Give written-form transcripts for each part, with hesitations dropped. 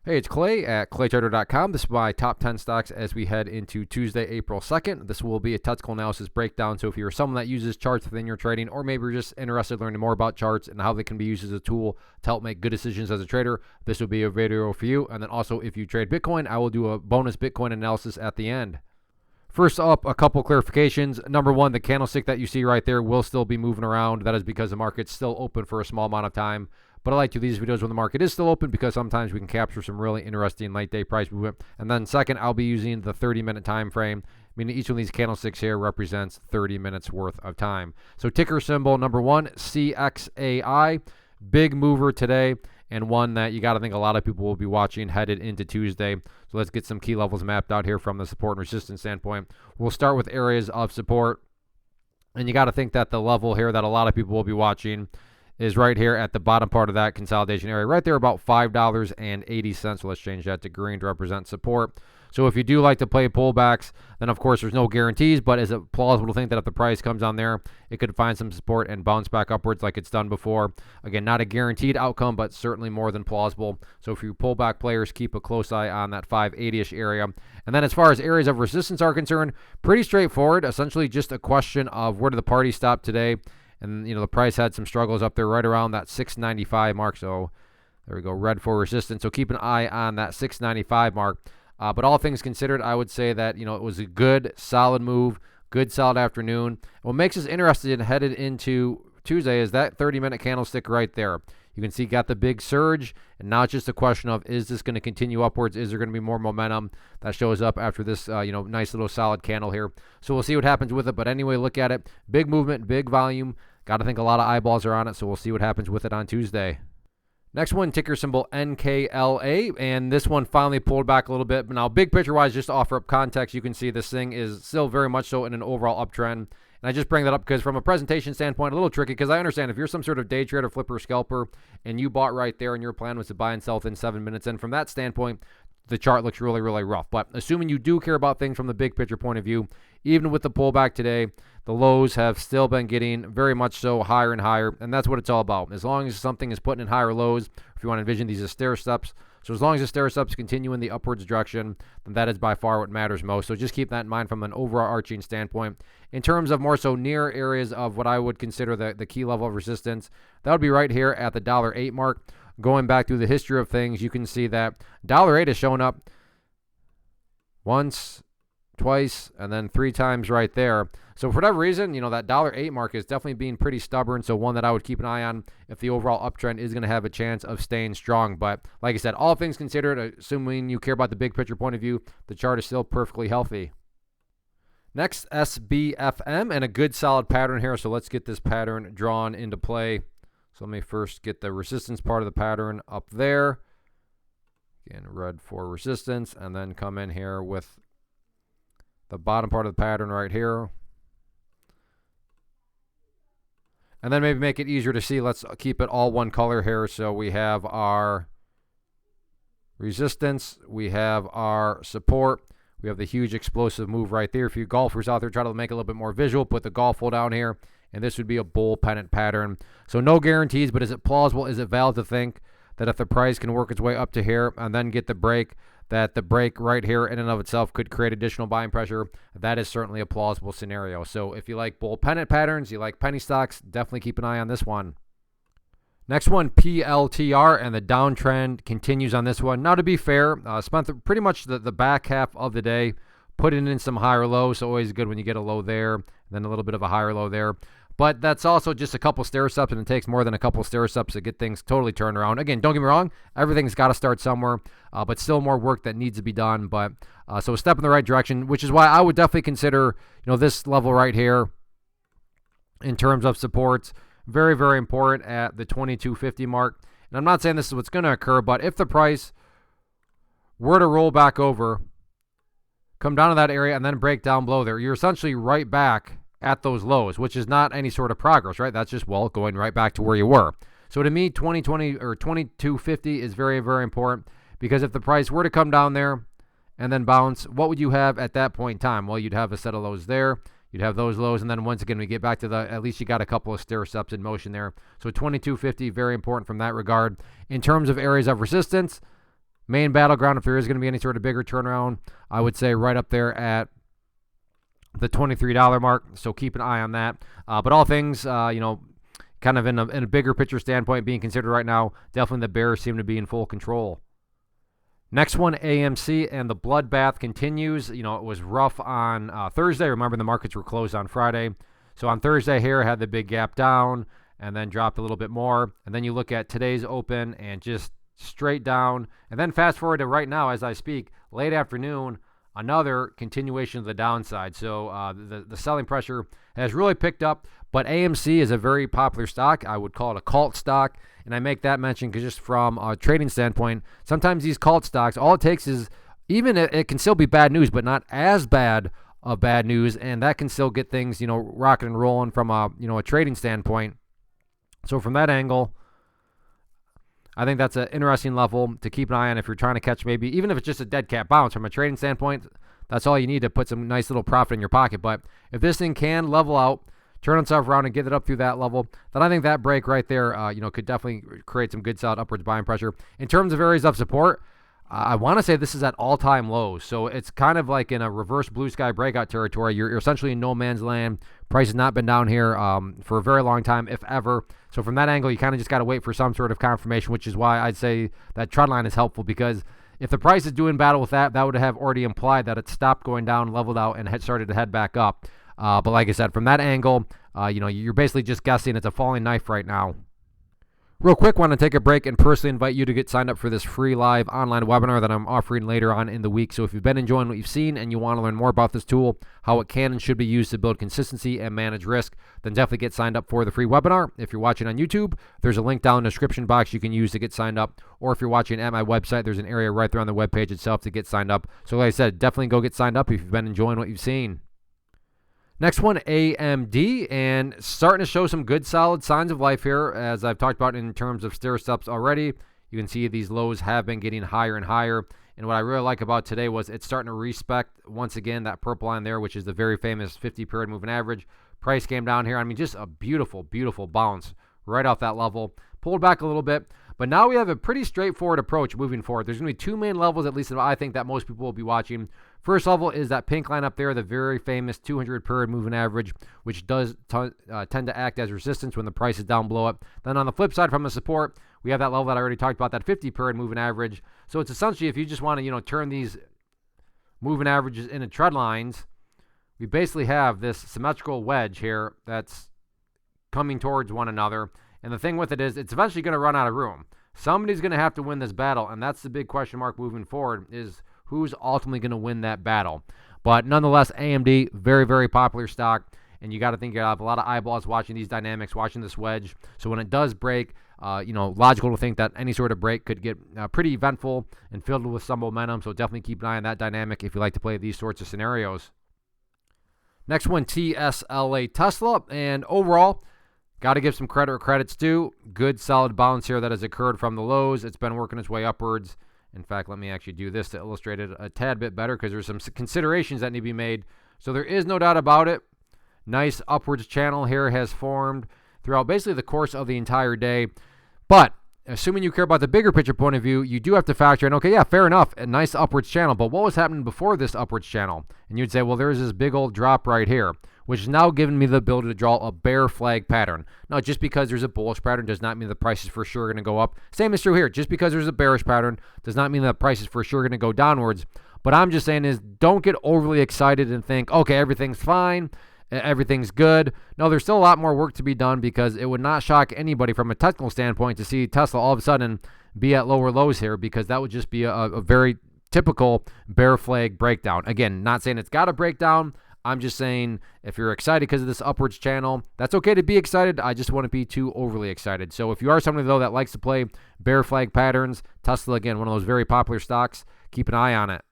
Hey, it's Clay at claytrader.com. This is my top 10 stocks as we head into Tuesday, April 2nd. This will be a technical analysis breakdown. So if you're someone that uses charts within your trading, or maybe you're just interested in learning more about charts and how they can be used as a tool to help make good decisions as a trader, this will be a video for you. And then also, if you trade Bitcoin, I will do a bonus Bitcoin analysis at the end. First up, a couple clarifications. Number one, the candlestick that you see right there will still be moving around. That is because the market's still open for a small amount of time. But I like to do these videos when the market is still open because sometimes we can capture some really interesting late day price movement. And then second, I'll be using the 30-minute time frame, meaning each one of these candlesticks here represents 30 minutes worth of time. So ticker symbol number one, CXAI, big mover today, and one that you got to think a lot of people will be watching headed into Tuesday. So let's get some key levels mapped out here from the support and resistance standpoint. We'll start with areas of support, and you got to think that the level here that a lot of people will be watching is right here at the bottom part of that consolidation area, right there about $5.80. So let's change that to green to represent support. So if you do like to play pullbacks, then of course there's no guarantees, but is it plausible to think that if the price comes on there, it could find some support and bounce back upwards like it's done before? Again, not a guaranteed outcome, but certainly more than plausible. So if you pullback players, keep a close eye on that 580-ish area. And then as far as areas of resistance are concerned, pretty straightforward, essentially just a question of where did the party stop today? And, the price had some struggles up there right around that 695 mark. So there we go, red for resistance. So keep an eye on that 695 mark. But all things considered, I would say that, it was a good, solid move, good, solid afternoon. What makes us interested in headed into Tuesday is that 30-minute candlestick right there. You can see got the big surge, and now it's just a question of, is this going to continue upwards? Is there going to be more momentum that shows up after this, nice little solid candle here? So we'll see what happens with it. But anyway, look at it. Big movement, big volume. Got to think a lot of eyeballs are on it, so we'll see what happens with it on Tuesday. Next one, ticker symbol NKLA, and this one finally pulled back a little bit. But now, big picture-wise, just to offer up context, you can see this thing is still very much so in an overall uptrend. And I just bring that up because from a presentation standpoint, a little tricky, because I understand if you're some sort of day trader, flipper, scalper, and you bought right there and your plan was to buy and sell within 7 minutes, and from that standpoint, the chart looks really, really rough. But assuming you do care about things from the big picture point of view, even with the pullback today, the lows have still been getting very much so higher and higher, and that's what it's all about. As long as something is putting in higher lows, if you want to envision these as stair steps, so as long as the stair steps continue in the upwards direction, then that is by far what matters most. So just keep that in mind from an overarching standpoint. In terms of more so near areas of what I would consider the key level of resistance, that would be right here at the $8 mark. Going back through the history of things, you can see that $8 has shown up once, twice, and then 3 times right there. So for whatever reason, that $8 mark is definitely being pretty stubborn. So one that I would keep an eye on if the overall uptrend is going to have a chance of staying strong. But like I said, all things considered, assuming you care about the big picture point of view, the chart is still perfectly healthy. Next, SBFM, and a good solid pattern here. So let's get this pattern drawn into play. So let me first get the resistance part of the pattern up there. Again, red for resistance, and then come in here with the bottom part of the pattern right here. And then maybe make it easier to see. Let's keep it all one color here. So we have our resistance. We have our support. We have the huge explosive move right there. If you golfers out there, try to make it a little bit more visual. Put the golf hole down here. And this would be a bull pennant pattern. So no guarantees, but is it plausible? Is it valid to think that if the price can work its way up to here and then get the break, that the break right here in and of itself could create additional buying pressure? That is certainly a plausible scenario. So if you like bull pennant patterns, you like penny stocks, definitely keep an eye on this one. Next one, PLTR, and the downtrend continues on this one. Now, to be fair, spent pretty much the back half of the day putting in some higher lows, so always good when you get a low there, and then a little bit of a higher low there. But that's also just a couple stair steps, and it takes more than a couple stair steps to get things totally turned around. Again, don't get me wrong, everything's got to start somewhere, but still more work that needs to be done. But so a step in the right direction, which is why I would definitely consider this level right here in terms of supports very, very important at the 2250 mark. And I'm not saying this is what's going to occur, but if the price were to roll back over, come down to that area, and then break down below there, you're essentially right back at those lows, which is not any sort of progress, right? That's just, going right back to where you were. So to me, 2020 or 2250 is very, very important, because if the price were to come down there and then bounce, what would you have at that point in time? Well, you'd have a set of lows there. You'd have those lows, and then once again, we get back to at least you got a couple of stair steps in motion there. So 2250, very important from that regard. In terms of areas of resistance, Main battleground, if there is going to be any sort of bigger turnaround, I would say right up there at the $23 mark. So keep an eye on that. But all things, kind of in a bigger picture standpoint being considered right now, definitely the bears seem to be in full control. Next one, AMC, and the bloodbath continues. It was rough on Thursday. Remember, the markets were closed on Friday. So on Thursday here, had the big gap down and then dropped a little bit more. And then you look at today's open and just straight down. And then fast forward to right now as I speak, late afternoon, another continuation of the downside. So the selling pressure has really picked up. But AMC is a very popular stock. I would call it a cult stock. And I make that mention because just from a trading standpoint, sometimes these cult stocks, all it takes is, even it can still be bad news, but not as bad of bad news. And that can still get things, rocking and rolling from a trading standpoint. So from that angle, I think that's an interesting level to keep an eye on if you're trying to catch, maybe even if it's just a dead cat bounce. From a trading standpoint, that's all you need to put some nice little profit in your pocket. But if this thing can level out, turn itself around and get it up through that level, then I think that break right there, could definitely create some good solid upwards buying pressure. In terms of areas of support, I want to say this is at all-time lows. So it's kind of like in a reverse blue sky breakout territory. You're essentially in no man's land. Price has not been down here for a very long time, if ever. So from that angle, you kind of just got to wait for some sort of confirmation, which is why I'd say that trend line is helpful, because if the price is doing battle with that, that would have already implied that it stopped going down, leveled out, and had started to head back up. But like I said, from that angle, you're basically just guessing. It's a falling knife right now. Real quick, want to take a break and personally invite you to get signed up for this free live online webinar that I'm offering later on in the week. So if you've been enjoying what you've seen and you want to learn more about this tool, how it can and should be used to build consistency and manage risk, then definitely get signed up for the free webinar. If you're watching on YouTube, there's a link down in the description box you can use to get signed up. Or if you're watching at my website, there's an area right there on the webpage itself to get signed up. So like I said, definitely go get signed up if you've been enjoying what you've seen. Next one, AMD, and starting to show some good solid signs of life here, as I've talked about in terms of stair steps already. You can see these lows have been getting higher and higher, and what I really like about today was it's starting to respect, once again, that purple line there, which is the very famous 50-period moving average. Price came down here. I mean, just a beautiful, beautiful bounce right off that level. Pulled back a little bit, but now we have a pretty straightforward approach moving forward. There's going to be two main levels, at least that I think that most people will be watching. First level is that pink line up there, the very famous 200-period moving average, which does tend to act as resistance when the price is down below it. Then on the flip side, from the support, we have that level that I already talked about, that 50-period moving average. So it's essentially, if you just want to, turn these moving averages into trend lines, we basically have this symmetrical wedge here that's coming towards one another. And the thing with it is, it's eventually going to run out of room. Somebody's going to have to win this battle, and that's the big question mark moving forward, is who's ultimately going to win that battle. But nonetheless, AMD, very, very popular stock, and you got to think you have a lot of eyeballs watching these dynamics, watching this wedge. So when it does break, logical to think that any sort of break could get pretty eventful and filled with some momentum. So definitely keep an eye on that dynamic if you like to play these sorts of scenarios. Next one, TSLA Tesla, and overall, got to give some credit where credit's due. Good solid bounce here that has occurred from the lows. It's been working its way upwards. In fact, let me actually do this to illustrate it a tad bit better, because there's some considerations that need to be made. So there is no doubt about it. Nice upwards channel here has formed throughout basically the course of the entire day. But assuming you care about the bigger picture point of view, you do have to factor in, okay, yeah, fair enough, a nice upwards channel. But what was happening before this upwards channel? And you'd say, well, there's this big old drop right here, which is now giving me the ability to draw a bear flag pattern. Now, just because there's a bullish pattern does not mean the price is for sure going to go up. Same is true here. Just because there's a bearish pattern does not mean the price is for sure going to go downwards. But I'm just saying is, don't get overly excited and think, okay, everything's fine, everything's good. No, there's still a lot more work to be done, because it would not shock anybody from a technical standpoint to see Tesla all of a sudden be at lower lows here, because that would just be a very typical bear flag breakdown. Again, not saying it's got to break down. I'm just saying, if you're excited because of this upwards channel, that's okay to be excited. I just wouldn't be too overly excited. So if you are somebody, though, that likes to play bear flag patterns, Tesla, again, one of those very popular stocks, keep an eye on it.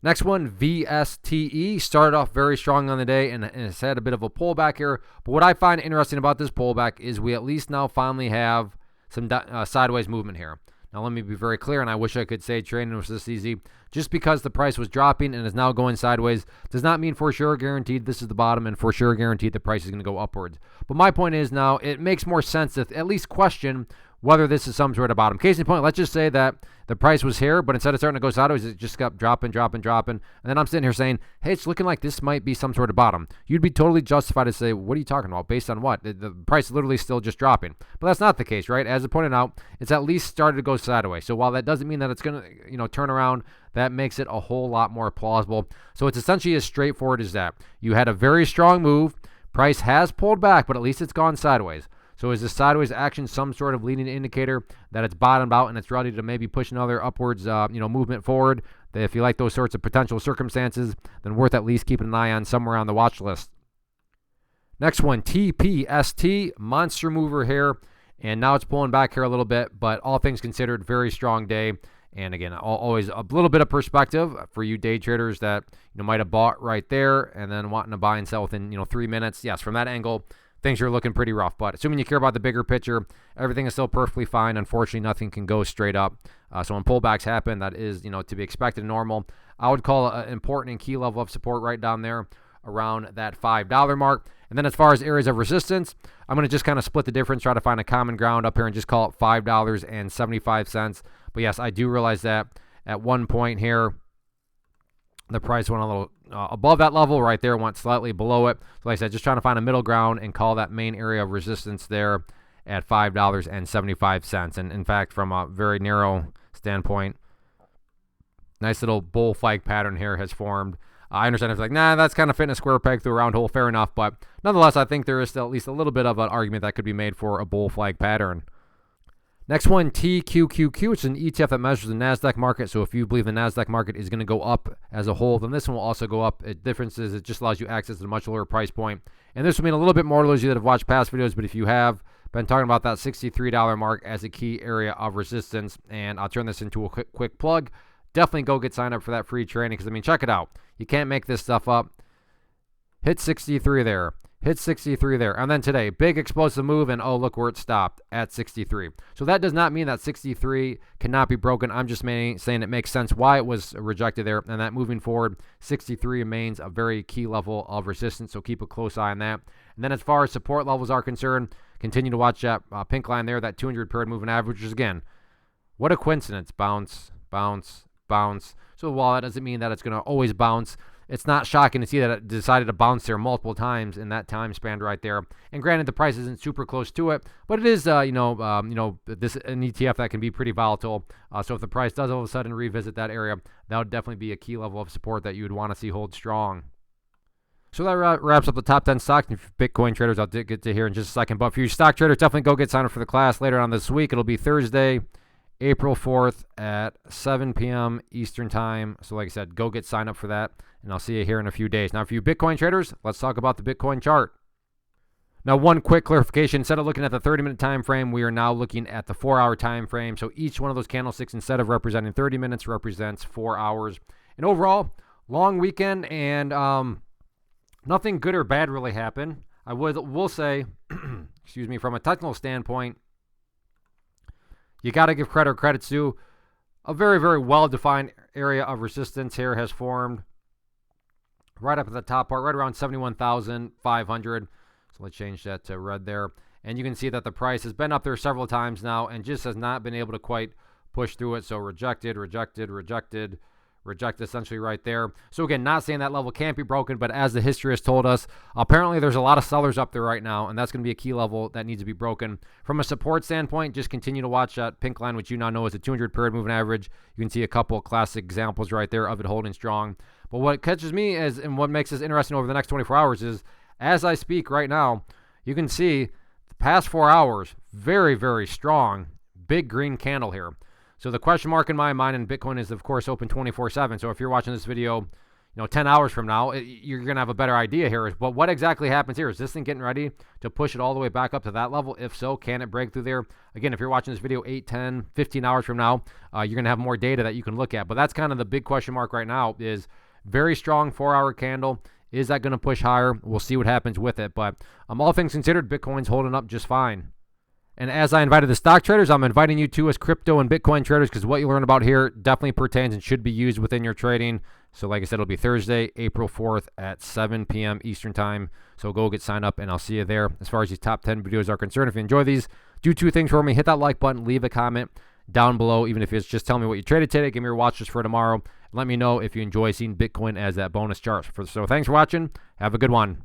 Next one, VSTE, started off very strong on the day and it's had a bit of a pullback here. But what I find interesting about this pullback is we at least now finally have some sideways movement here. Now, let me be very clear, and I wish I could say trading was this easy. Just because the price was dropping and is now going sideways does not mean for sure guaranteed this is the bottom and for sure guaranteed the price is going to go upwards. But my point is now it makes more sense to at least question whether this is some sort of bottom. Case in point, let's just say that the price was here, but instead of starting to go sideways, it just kept dropping. And then I'm sitting here saying, hey, it's looking like this might be some sort of bottom. You'd be totally justified to say, what are you talking about? Based on what? The price literally still just dropping. But that's not the case, right? As I pointed out, it's at least started to go sideways. So while that doesn't mean that it's going to, turn around, that makes it a whole lot more plausible. So it's essentially as straightforward as that. You had a very strong move. Price has pulled back, but at least it's gone sideways. So is this sideways action some sort of leading indicator that it's bottomed out and it's ready to maybe push another upwards, movement forward? That if you like those sorts of potential circumstances, then worth at least keeping an eye on somewhere on the watch list. Next one, TPST, monster mover here, and now it's pulling back here a little bit, but all things considered, very strong day. And again, always a little bit of perspective for you day traders that might have bought right there and then wanting to buy and sell within 3 minutes. Yes, from that angle, things are looking pretty rough. But assuming you care about the bigger picture, everything is still perfectly fine. Unfortunately, nothing can go straight up. So when pullbacks happen, that is to be expected and normal. I would call an important and key level of support right down there around that $5 mark. And then as far as areas of resistance, I'm going to just kind of split the difference, try to find a common ground up here and just call it $5.75. But yes, I do realize that at one point here, the price went a little above that level right there, went slightly below it. So like I said, just trying to find a middle ground and call that main area of resistance there at $5.75. And in fact, from a very narrow standpoint, nice little bull flag pattern here has formed. I understand if it's like, nah, that's kind of fitting a square peg through a round hole, fair enough. But nonetheless, I think there is still at least a little bit of an argument that could be made for a bull flag pattern. Next one, TQQQ. It's an ETF that measures the NASDAQ market. So if you believe the NASDAQ market is going to go up as a whole, then this one will also go up. The difference is it just allows you access at a much lower price point. And this will mean a little bit more to those of you that have watched past videos. But if you have been talking about that $63 mark as a key area of resistance, and I'll turn this into a quick plug, definitely go get signed up for that free training. Because, check it out. You can't make this stuff up. Hit 63 there. Hit 63 there. And then today, big explosive move, and oh, look where it stopped, at 63. So that does not mean that 63 cannot be broken. I'm just saying it makes sense why it was rejected there, and that moving forward, 63 remains a very key level of resistance, so keep a close eye on that. And then as far as support levels are concerned, continue to watch that pink line there, that 200 period moving average, which is, again, what a coincidence. Bounce, bounce, bounce. So while that doesn't mean that it's going to always bounce, it's not shocking to see that it decided to bounce there multiple times in that time span right there. And granted, the price isn't super close to it, but it is, this an ETF that can be pretty volatile. So if the price does all of a sudden revisit that area, that would definitely be a key level of support that you would want to see hold strong. So that wraps up the top 10 stocks. And for Bitcoin traders, I'll get to here in just a second. But for you stock traders, definitely go get signed up for the class later on this week. It'll be Thursday, April 4th at 7 p.m. Eastern Time. So like I said, go get signed up for that, and I'll see you here in a few days. Now, for you Bitcoin traders, let's talk about the Bitcoin chart. Now, one quick clarification. Instead of looking at the 30-minute time frame, we are now looking at the 4-hour time frame. So each one of those candlesticks, instead of representing 30 minutes, represents 4 hours. And overall, long weekend, and nothing good or bad really happened. I will say, excuse me, from a technical standpoint, you got to give credit where credit's due. A very, very well-defined area of resistance here has formed right up at the top part, right around 71,500. So let's change that to red there. And you can see that the price has been up there several times now and just has not been able to quite push through it. So rejected, rejected, rejected, reject essentially right there. So again, not saying that level can't be broken, but as the history has told us, apparently there's a lot of sellers up there right now, and that's going to be a key level that needs to be broken. From a support standpoint, just continue to watch that pink line, which you now know is a 200 period moving average. You can see a couple of classic examples right there of it holding strong. But what catches me is, and what makes this interesting over the next 24 hours is, as I speak right now, you can see the past 4 hours, very, very strong, big green candle here. So the question mark in my mind, and Bitcoin is, of course, open 24/7. So if you're watching this video, 10 hours from now, you're going to have a better idea here. But what exactly happens here? Is this thing getting ready to push it all the way back up to that level? If so, can it break through there? Again, if you're watching this video 8, 10, 15 hours from now, you're going to have more data that you can look at. But that's kind of the big question mark right now is very strong 4-hour candle. Is that going to push higher? We'll see what happens with it. But all things considered, Bitcoin's holding up just fine. And as I invited the stock traders, I'm inviting you too as crypto and Bitcoin traders, because what you learn about here definitely pertains and should be used within your trading. So like I said, it'll be Thursday, April 4th at 7 p.m. Eastern Time. So go get signed up, and I'll see you there. As far as these top 10 videos are concerned, if you enjoy these, do two things for me. Hit that like button, leave a comment down below, even if it's just tell me what you traded today. Give me your watch list for tomorrow. Let me know if you enjoy seeing Bitcoin as that bonus chart. So thanks for watching. Have a good one.